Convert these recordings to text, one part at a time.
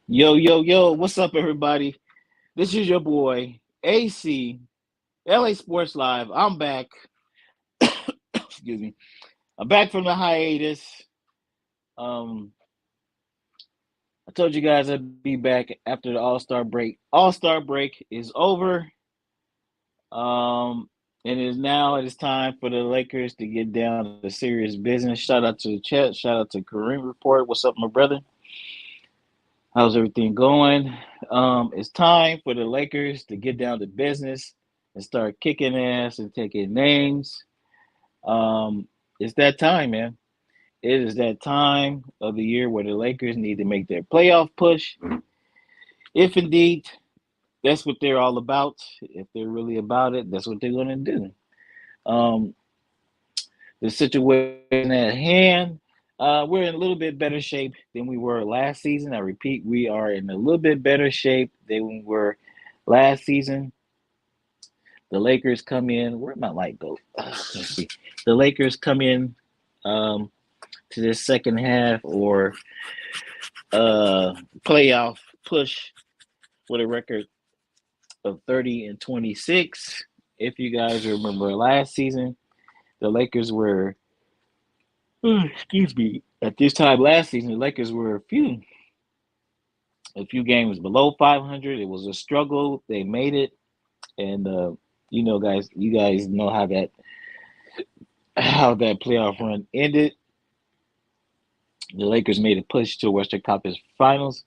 Yo, yo, yo, what's up, everybody? This is your boy, AC, LA Sports Live. I'm back. Excuse me. I'm back from the hiatus. Um, I told you guys I'd be back after the All Star break. All Star break is over. Um, and it is time for the Lakers to get down to serious business. Shout out to the chat. Shout out to Kareem Report. What's up, my brother? How's everything going? It's time for the Lakers to get down to business and start kicking ass and taking names. Um, it's that time, man. It is that time of the year where the Lakers need to make their playoff push. If indeed that's what they're all about, if they're really about it, that's what they're going to do. Um, the situation at hand, we're in a little bit better shape than we were last season. I repeat, we are in a little bit better shape than we were last season. The Lakers come in. Where my light go? Let's see. The Lakers come in um, to this second half or uh, playoff push with a record of 30-26. If you guys remember last season, the Lakers were, excuse me, at this time last season, the Lakers were a few games below 500. It was a struggle. They made it, and guys, you guys know how that playoff run ended. The Lakers made a push to Western Conference Finals.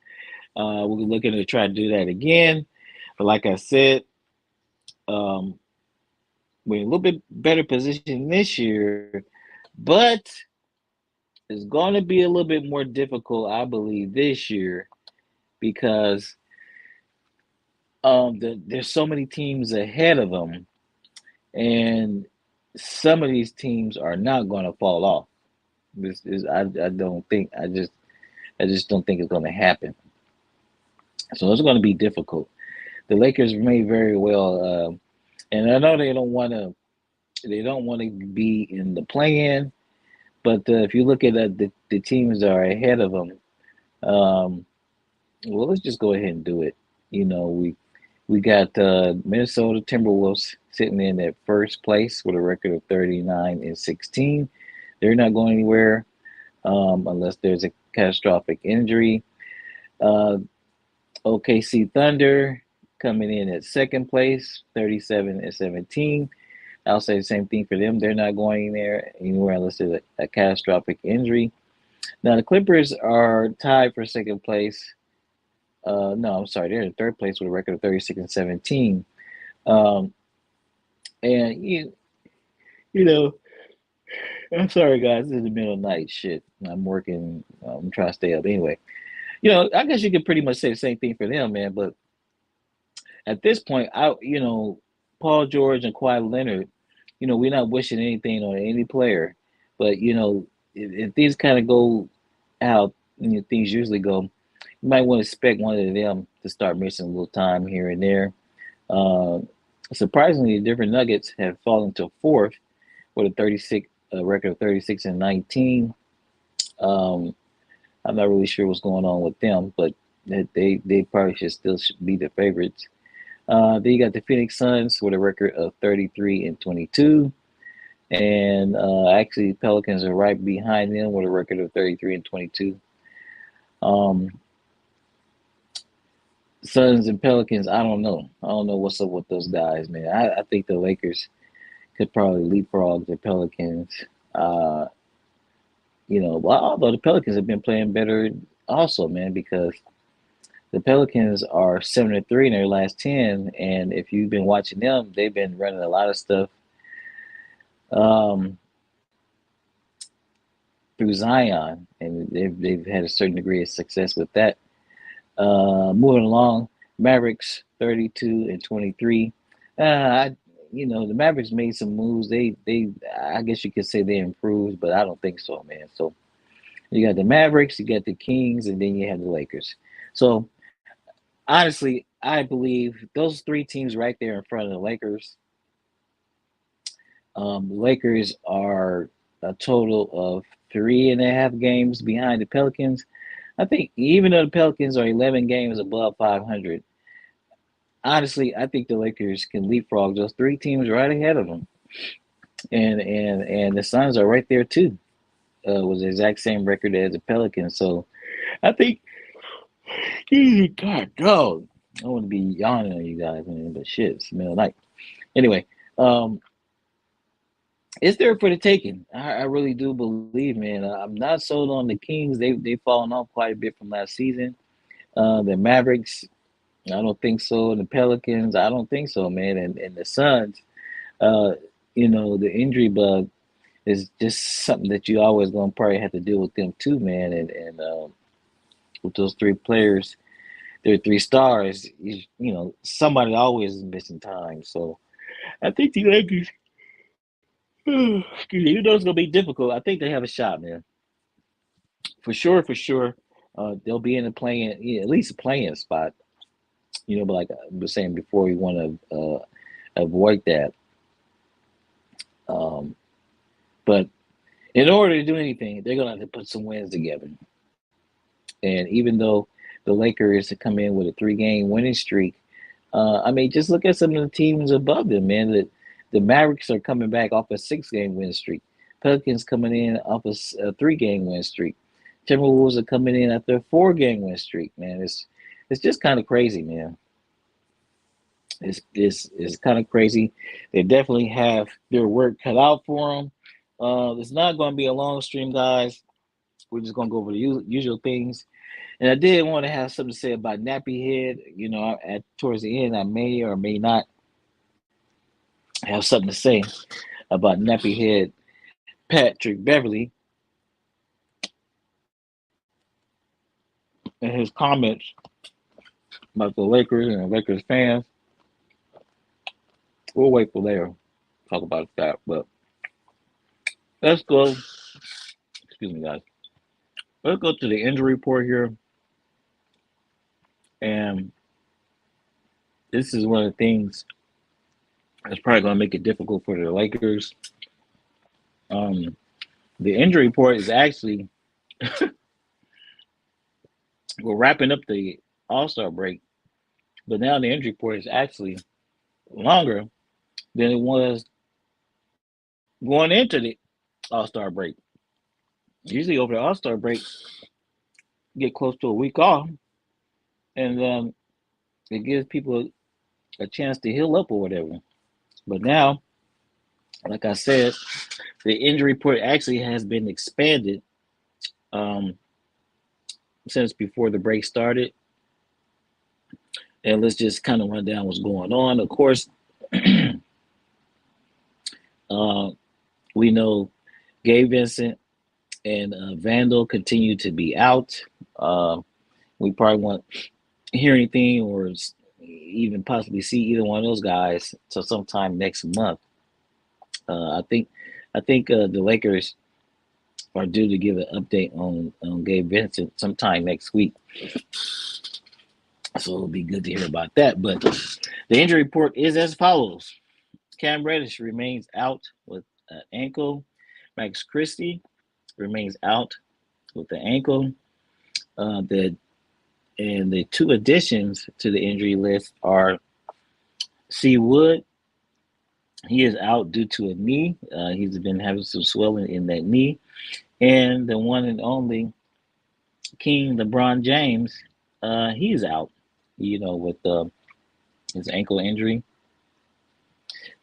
We're looking to try to do that again. But like I said, um, we're in a little bit better position this year, but it's going to be a little bit more difficult, I believe, this year because there's so many teams ahead of them, and some of these teams are not going to fall off. I don't think I just don't think it's going to happen. So it's going to be difficult. The Lakers may very well, and I know they don't want to be in the play-in, but if you look at the teams that are ahead of them, um, well, let's just go ahead and do it. We got Minnesota Timberwolves sitting in at first place with a record of 39-16. They're not going anywhere unless there's a catastrophic injury. Uh, OKC Thunder coming in at second place, 37-17. I'll say the same thing for them. They're not going there anywhere unless there's a catastrophic injury. Now the Clippers are tied for second place. No, I'm sorry, they're in third place with a record of 36-17. Um, and you know, I'm sorry guys, this is the middle of the night. Shit, I'm working. I'm trying to stay up anyway. I guess you could pretty much say the same thing for them, man. But at this point, Paul George and Kawhi Leonard, we're not wishing anything on any player, but if things kind of go how things usually go, you might want to expect one of them to start missing a little time here and there. Uh, Surprisingly, the different Nuggets have fallen to fourth with a record of 36-19. Um, I'm not really sure what's going on with them, but they probably should be the favorites. Then you got the Phoenix Suns with a record of 33-22. And actually, Pelicans are right behind them with a record of 33-22. Um, Suns and Pelicans, I don't know. I don't know what's up with those guys, man. I think the Lakers could probably leapfrog the Pelicans. Uh, well, although the Pelicans have been playing better also, man, because the Pelicans are 7-3 in their last 10, and if you've been watching them, they've been running a lot of stuff um, through Zion, and they've had a certain degree of success with that. Moving along, Mavericks 32-23. The Mavericks made some moves. They I guess you could say they improved, but I don't think so, man. So you got the Mavericks, you got the Kings, and then you have the Lakers. So honestly, I believe those three teams right there in front of the Lakers. The Lakers are a total of 3.5 games behind the Pelicans. I think even though the Pelicans are 11 games above 500, honestly, I think the Lakers can leapfrog those three teams right ahead of them, and the Suns are right there too, with the exact same record as the Pelicans. So I think, God, dog, I want to be yawning on you guys, man, but shit, it's the middle of the night. Anyway, um, it's there for the taking. I really do believe, man. I'm not sold on the Kings. They've fallen off quite a bit from last season. The Mavericks, I don't think so. And the Pelicans, I don't think so, man. And the Suns, uh, the injury bug is just something that you always gonna probably have to deal with them too, man. And with those three players, their three stars, somebody always is missing time. So I think the Lakers, excuse me, it's gonna be difficult. I think they have a shot, man. For sure, for sure. They'll be in the playing, yeah, at least a playing spot. But like I was saying before, we want to avoid that. Um, but in order to do anything, they're gonna have to put some wins together. And even though the Lakers come in with a three-game winning streak, I mean, just look at some of the teams above them, man. The Mavericks are coming back off a six-game win streak. Pelicans coming in off a three-game win streak. Timberwolves are coming in after a four-game win streak, man. It's just kind of crazy, man. It's kind of crazy. They definitely have their work cut out for them. It's not going to be a long stream, guys. We're just going to go over the usual things. And I did want to have something to say about Nappy Head. At towards the end, I may or may not have something to say about Nappy Head Patrick Beverly and his comments about the Lakers and the Lakers fans. We'll wait for later. Talk about that. But let's go. Excuse me, guys. Let's go to the injury report here. And this is one of the things that's probably going to make it difficult for the Lakers. Um, the injury report is actually, we're wrapping up the All Star break, but now the injury report is actually longer than it was going into the All Star break. Usually over the All Star break, get close to a week off, and it gives people a chance to heal up or whatever. But now, like I said, the injury report actually has been expanded um, since before the break started. And let's just kind of run down what's going on. Of course, uh, we know Gabe Vincent and Vandal continue to be out. We probably won't hear anything or even possibly see either one of those guys till sometime next month. I think the Lakers are due to give an update on Gabe Vincent sometime next week. So it'll be good to hear about that. But the injury report is as follows: Cam Reddish remains out with an ankle. Max Christie remains out with the ankle. The and the two additions to the injury list are C. Wood. He is out due to a knee. He's been having some swelling in that knee. And the one and only King LeBron James, he's out, with his ankle injury.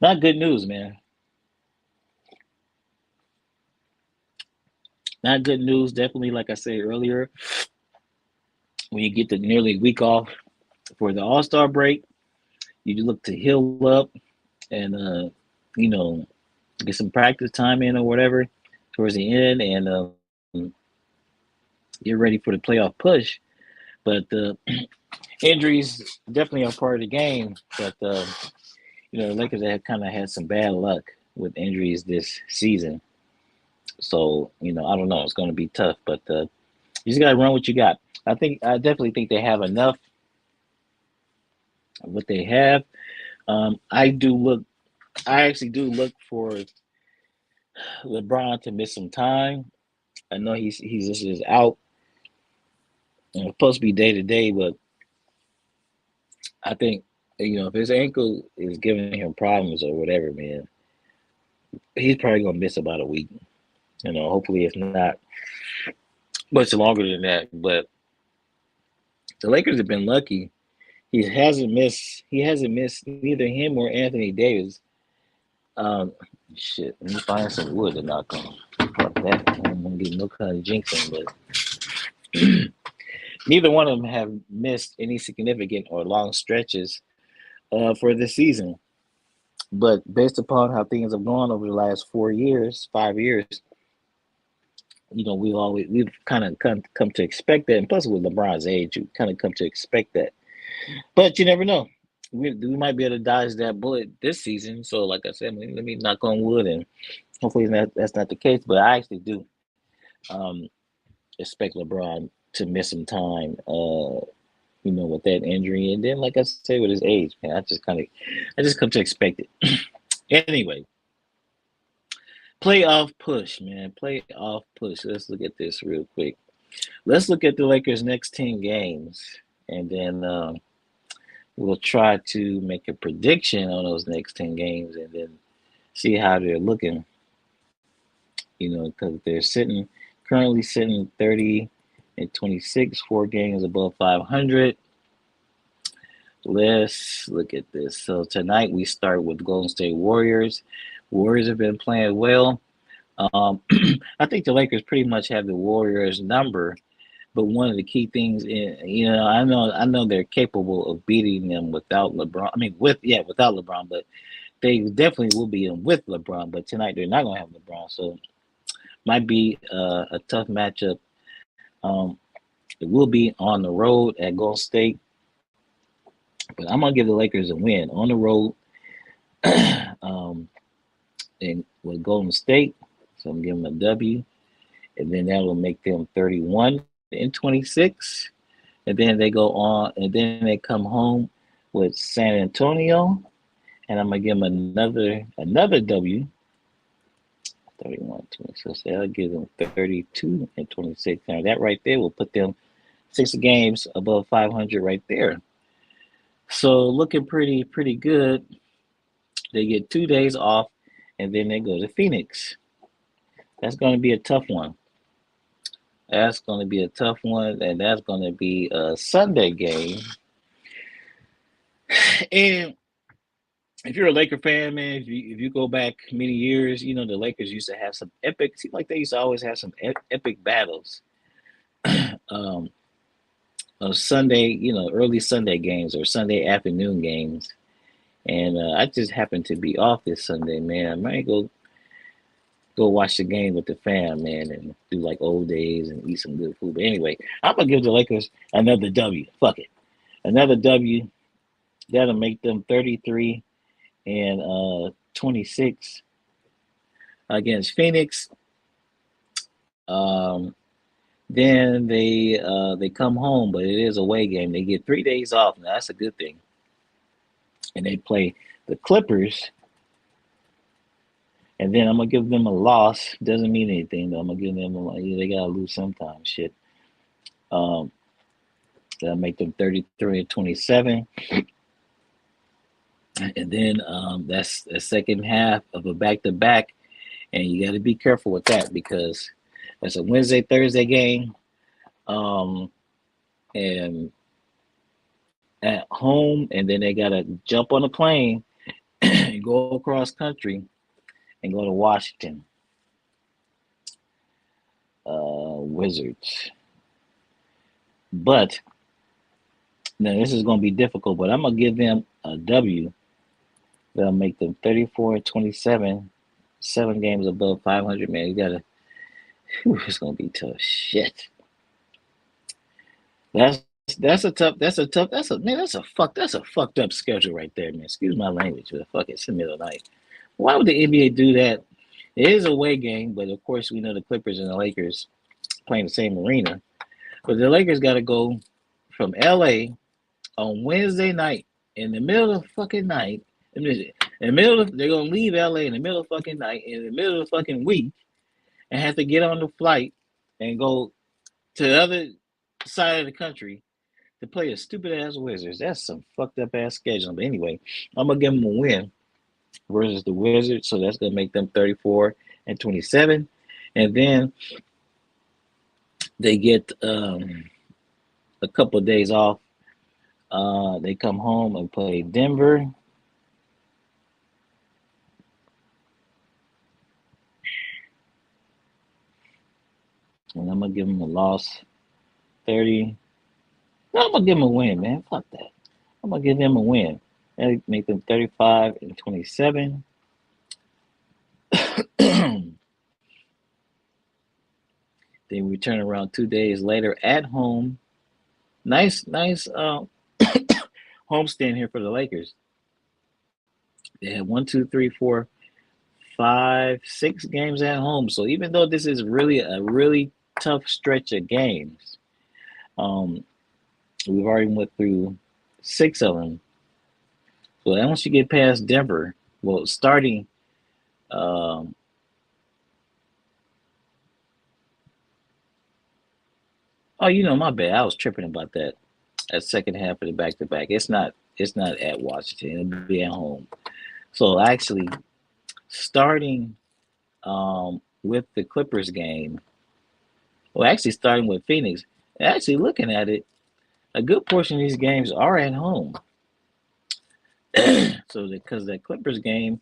Not good news, man. Not good news. Definitely, like I said earlier, when you get the nearly week off for the All Star break, you look to heal up and, get some practice time in or whatever towards the end and get ready for the playoff push. But injuries definitely are part of the game. But the Lakers have kind of had some bad luck with injuries this season. So I don't know. It's going to be tough, but you just got to run what you got. I definitely think they have enough of what they have. I actually do look for LeBron to miss some time. I know he's just is out It's supposed to be day to day, but I think if his ankle is giving him problems or whatever, man, he's probably gonna miss about a week. Hopefully it's not much longer than that. But the Lakers have been lucky. He hasn't missed neither him or Anthony Davis. Um, shit. Let me find some wood to knock on. Fuck that. I don't want to get no kind of jinxing, but neither one of them have missed any significant or long stretches for this season. But based upon how things have gone over the last 4 years, 5 years, we've kind of come to expect that. And plus, with LeBron's age, you kind of come to expect that. But you never know. We might be able to dodge that bullet this season. So, like I said, let me knock on wood, and hopefully that's not the case. But I actually do um, expect LeBron to miss some time. With that injury, and then, like I say, with his age, man, I just come to expect it. Anyway, playoff push, man, playoff push. Let's look at this real quick. Let's look at the Lakers' next 10 games, and then we'll try to make a prediction on those next 10 games, and then see how they're looking. Because they're currently sitting 30-26, 4 games above 500. Let's look at this. So tonight we start with Golden State Warriors. Warriors have been playing well. I think the Lakers pretty much have the Warriors number, but one of the key things I know they're capable of beating them without LeBron. I mean, without LeBron, but they definitely will beat them with LeBron. But tonight they're not gonna have LeBron, so might be a tough matchup. It will be on the road at Golden State, but I'm gonna give the Lakers a win on the road, and with Golden State. So I'm giving them a W, and then that will make them 31-26, and then they go on, and then they come home with San Antonio, and I'm gonna give them another W. 31-26. So I'll give them 32-26. Now that right there will put them 6 games above 500 right there. So looking pretty good. They get 2 days off, and then they go to Phoenix. That's going to be a tough one. That's going to be a tough one, and that's going to be a Sunday game. And if you're a Laker fan, man, if you go back many years, the Lakers used to have some epic. Seems like they used to always have some epic battles. On Sunday, early Sunday games or Sunday afternoon games. And I just happened to be off this Sunday, man. I might go watch the game with the fam, man, and do like old days and eat some good food. But anyway, I'm gonna give the Lakers another W. Fuck it, another W. That'll make them 33-26 against Phoenix. Then they come home, but it is a away game. They get 3 days off. Now that's a good thing. And they play the Clippers. And then I'm gonna give them a loss. Doesn't mean anything though. I'm gonna give them they gotta lose sometimes. Shit. That'll make them 33-27. And then that's the second half of a back-to-back, and you got to be careful with that because it's a Wednesday Thursday game, and at home, and then they got to jump on a plane and go across country and go to Washington Wizards. But now this is going to be difficult, but I'm going to give them a W. That'll make them 34-27, 7 games above 500. Man, you gotta. It's gonna be tough. Shit. That's a fucked up schedule right there, man. Excuse my language, but fuck it's the middle of the night. Why would the NBA do that? It is a away game, but of course we know the Clippers and the Lakers playing the same arena. But the Lakers got to go from LA on Wednesday night in the middle of the fucking night. They're gonna leave LA in the middle of fucking night, in the middle of the fucking week, and have to get on the flight and go to side of the country to play a stupid ass Wizards. That's some fucked up ass schedule. But anyway, I'm gonna give them a win versus the Wizards, so that's gonna make them 34-27, and then they get a couple of days off. They come home and play Denver. And I'm gonna give them a loss 30. No, I'm gonna give them a win, man. Fuck that. I'm gonna give them a win. That make them 35-27. Then we turn around 2 days later at home. Nice homestand here for the Lakers. They had 1, 2, 3, 4, 5, 6 games at home. So even though this is really a really tough stretch of games, um, we've already went through 6 of them. So once you get past Denver, well, starting, um, oh, my bad. I was tripping about that. That second half of the back to back. It's not at Washington. It'll be at home. So actually, starting with the Clippers game, well, actually starting with Phoenix, actually looking at it, a good portion of these games are at home. So because that Clippers game,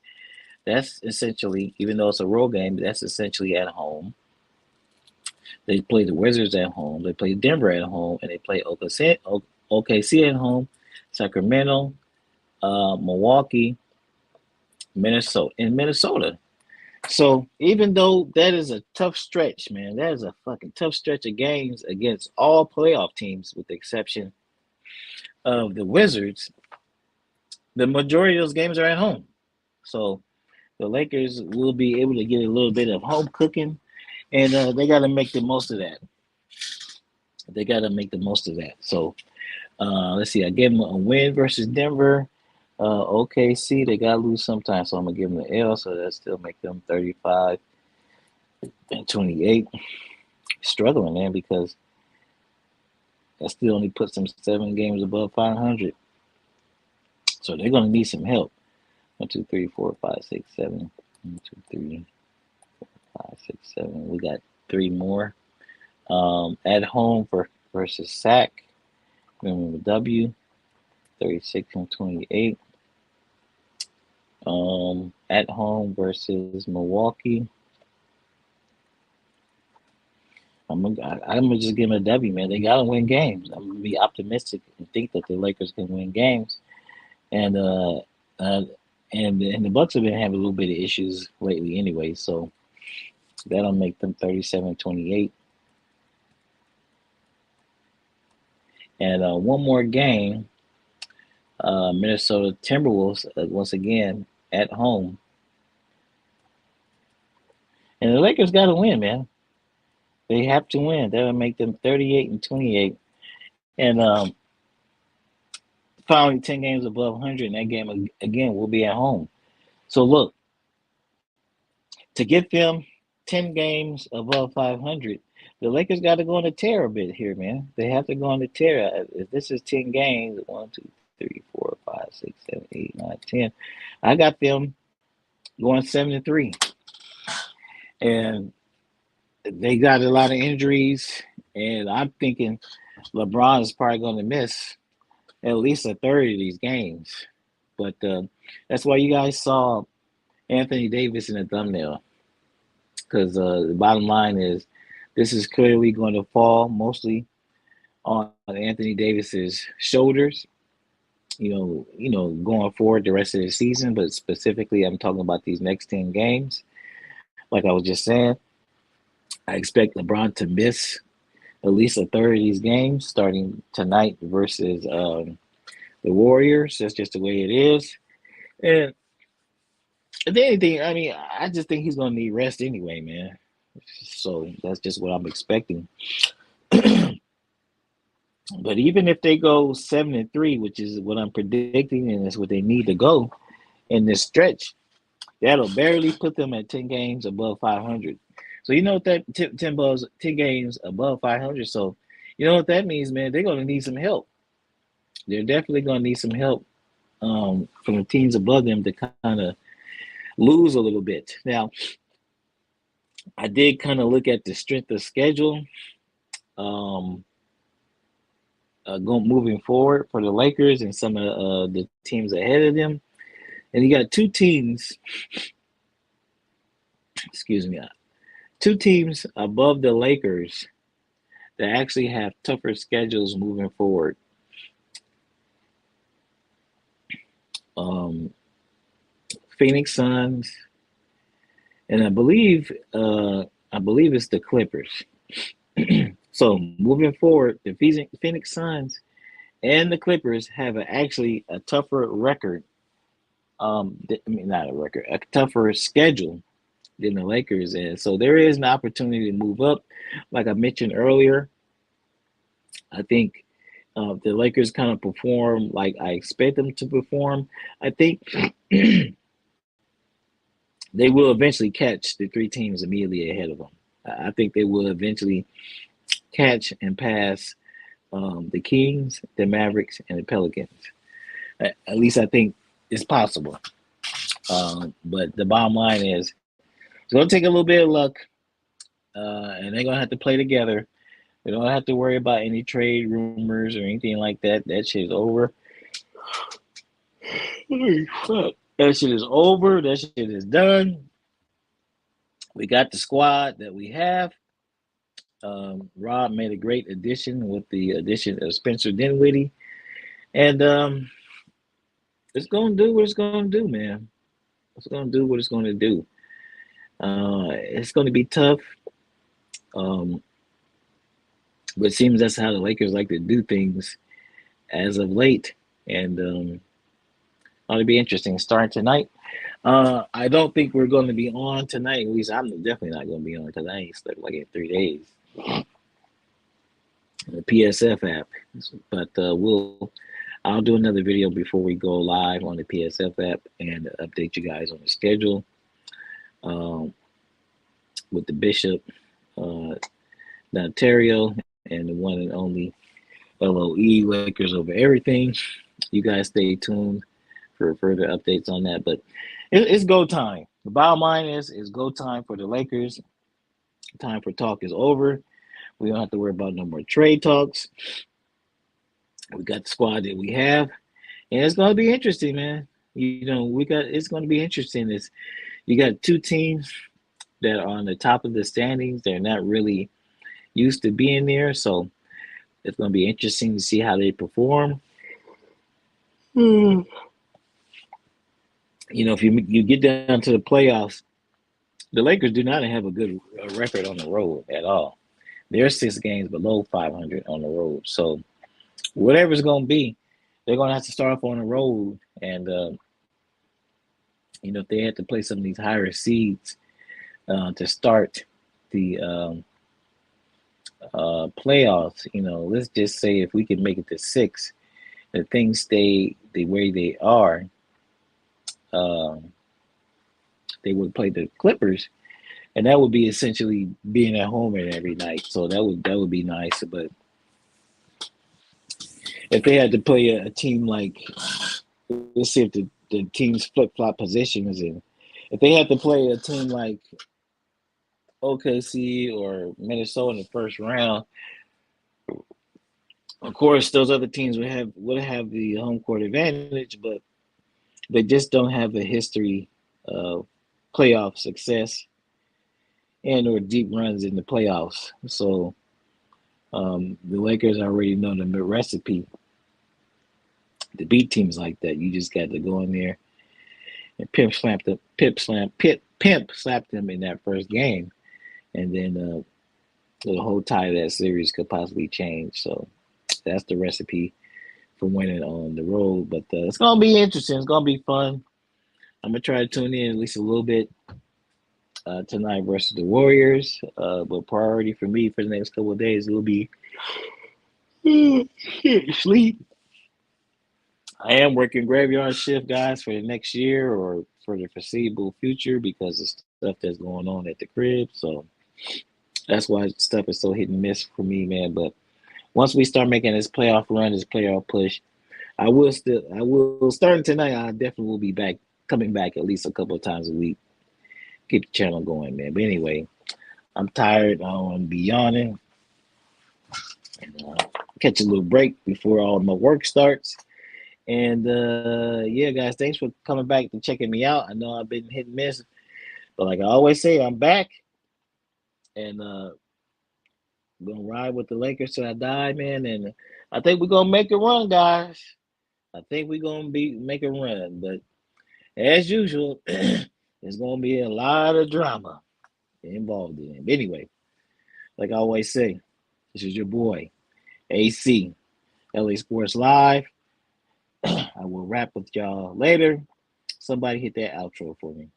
that's essentially, even though it's a road game, that's essentially at home. They play the Wizards at home. They play Denver at home, and they play OKC at home, Sacramento, Milwaukee, Minnesota. So even though that is a tough stretch, man, that is a fucking tough stretch of games against all playoff teams, with the exception of the Wizards. The majority of those games are at home. So the Lakers will be able to get a little bit of home cooking, and they got to make the most of that. They got to make the most of that. So let's see. I gave them a win versus Denver. OKC, they got to lose sometimes, so I'm going to give them the L, so that still make them 35-28. Struggling, man, because that still only puts them 7 games above 500. So they're going to need some help. 1, 2, 3, 4, 5, 6, 7. 1, 2, 3, 4, 5, 6, 7. We got 3 more. At home versus SAC. Remember W. 36-28. At home versus Milwaukee. I'm gonna just give them a W, man. They gotta win games. I'm gonna be optimistic and think that the Lakers can win games. And and the Bucks have been having a little bit of issues lately anyway, so that'll make them 37-28. And one more game, Minnesota Timberwolves once again at home, and the Lakers got to win, man. They have to win. That'll make them 38-28, and finally 10 games above 100. And that game again will be at home. So look, to get them 10 games above 500, the Lakers got to go on a tear a bit here, man. They have to go on a tear. If this is 10 games, 1, 2, 3, 4, 5, 6, 7, 8, 9, 10. I got them going 7-3. And they got a lot of injuries. And I'm thinking LeBron is probably going to miss at least a third of these games. But that's why you guys saw Anthony Davis in the thumbnail. Because the bottom line is, this is clearly going to fall mostly on Anthony Davis's shoulders. Going forward the rest of the season, but specifically, I'm talking about these next 10 games. Like I was just saying, I expect LeBron to miss at least a third of these games starting tonight versus the Warriors. That's just the way it is. And if anything, I mean, I just think he's going to need rest anyway, man. So that's just what I'm expecting. But even if they go 7-3, which is what I'm predicting, and that's what they need to go in this stretch, that'll barely put them at 10 games above 500. So you know what that 10 games above 500. So You know what that means, man? They're going to need some help. They're definitely going to need some help from the teams above them to kind of lose a little bit. Now, I did kind of look at the strength of schedule um, going moving forward for the Lakers and some of the teams ahead of them. And you got two teams, excuse me, two teams above the Lakers that actually have tougher schedules moving forward. Um, Phoenix Suns, and I believe it's the Clippers. So moving forward, the Phoenix Suns and the Clippers have actually a tougher record. I mean, not a record, a tougher schedule than the Lakers is. So there is an opportunity to move up. Like I mentioned earlier, I think the Lakers kind of perform like I expect them to perform. I think they will eventually catch the three teams immediately ahead of them. I think they will eventually catch and pass the Kings, the Mavericks, and the Pelicans. At least I think it's possible. But the bottom line is, it's going to take a little bit of luck, and they're going to have to play together. They don't have to worry about any trade rumors or anything like that. That shit is over. That shit is over. That shit is done. We got the squad that we have. Rob made a great addition with the addition of Spencer Dinwiddie, and it's gonna do what it's gonna do, man. It's gonna do what it's gonna do. It's gonna be tough, um, but it seems that's how the Lakers like to do things as of late, and ought to be interesting. Starting tonight, I don't think we're going to be on tonight. At least I'm definitely not going to be on tonight. It's like in 3 days. The PSF app, but I'll do another video before we go live on the PSF app and update you guys on the schedule um, with the Bishop, the Ontario, and the one and only LOE Lakers over everything. You guys stay tuned for further updates on that. But it's go time. The bottom line is it's go time for the Lakers. Time for talk is over. We don't have to worry about no more trade talks. We got the squad that we have, and it's going to be interesting, man. You know, it's going to be interesting. Is you got two teams that are on the top of the standings. They're not really used to being there, so it's going to be interesting to see how they perform. You know, if you get down to the playoffs, the Lakers do not have a good record on the road at all. They're 6 games below 500 on the road. So whatever it's going to be, they're going to have to start off on the road. And, you know, if they had to play some of these higher seeds to start the playoffs, you know, let's just say if we can make it to 6, if things stay the way they are, they would play the Clippers, and that would be essentially being at home every night. So that would be nice. But if they had to play a team like, let's see if the teams flip flop positions, and if they had to play a team like OKC or Minnesota in the first round, of course those other teams would have the home court advantage, but they just don't have a history of playoff success and or deep runs in the playoffs. So the Lakers already know the recipe to beat teams like that. You just got to go in there and pimp slap them in that first game, and then the whole tide of that series could possibly change. So that's the recipe for winning on the road. But it's gonna be interesting. It's gonna be fun. I'm gonna try to tune in at least a little bit tonight versus the Warriors. But priority for me for the next couple of days will be sleep. I am working graveyard shift, guys, for the next year or for the foreseeable future because of stuff that's going on at the crib. So that's why stuff is so hit and miss for me, man. But Once we start making this playoff run, this playoff push, I will starting tonight. I definitely will be back, coming back at least a couple of times a week. Keep the channel going, man. But anyway, I'm tired. I don't want to be yawning. And, catch a little break before all my work starts. And yeah, guys, thanks for coming back and checking me out. I know I've been hit and miss, but like I always say, I'm back and gonna ride with the Lakers till I die, man. And I think we're gonna make a run, guys. I think we're gonna be make a run, but as usual, there's gonna be a lot of drama involved in it. But anyway, like I always say, this is your boy AC LA Sports Live. I will wrap with y'all later. Somebody hit that outro for me.